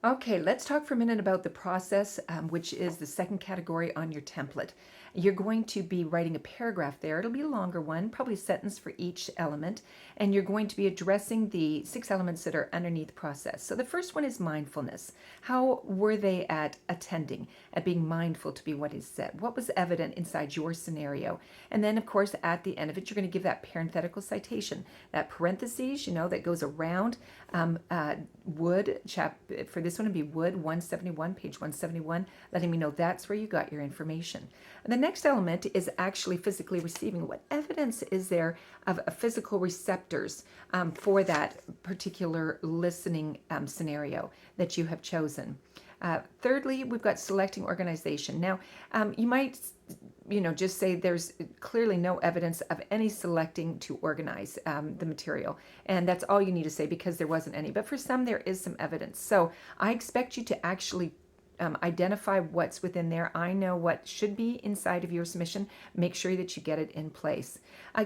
Okay, let's talk for a minute about the process, which is the second category on your template. You're going to be writing a paragraph there. It'll be a longer one, probably a sentence for each element, and you're going to be addressing the 6 elements that are underneath the process. So the first one is mindfulness. How were they at attending, at being mindful to be what is said? What was evident inside your scenario? And then, of course, at the end of it, you're going to give that parenthetical citation, that parentheses, that goes around would, for this one, it'd be Wood 171, page 171, letting me know that's where you got your information. And the next element is actually physically receiving. What evidence is there of physical receptors for that particular listening scenario that you have chosen? Thirdly, we've got selecting organization. Now, you might just say there's clearly no evidence of any selecting to organize the material. And that's all you need to say because there wasn't any. But for some, there is some evidence. So I expect you to actually identify what's within there. I know what should be inside of your submission. Make sure that you get it in place.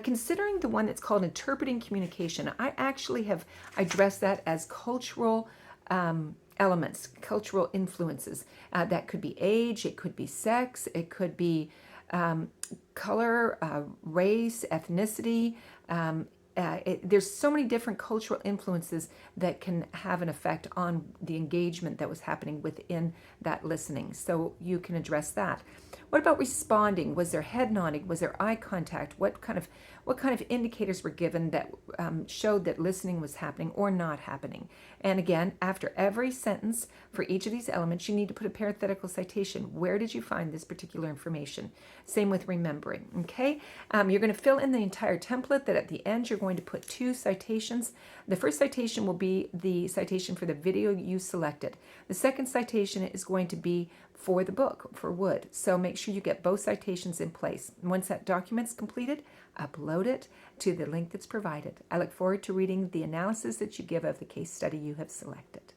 Considering the one that's called interpreting communication, I actually have addressed that as cultural elements, cultural influences. That could be age, it could be sex, it could be color, race, ethnicity. There's so many different cultural influences that can have an effect on the engagement that was happening within that listening. So you can address that. What about responding? Was there head nodding? Was there eye contact? What kind of indicators were given that showed that listening was happening or not happening? And again, after every sentence for each of these elements, you need to put a parenthetical citation. Where did you find this particular information? Same with remembering, okay? You're going to fill in the entire template that at the end you're going to put 2 citations. The first citation will be the citation for the video you selected. The second citation is going to be for the book, for Wood. So make sure you get both citations in place. Once that document's completed, upload it to the link that's provided. I look forward to reading the analysis that you give of the case study you have selected.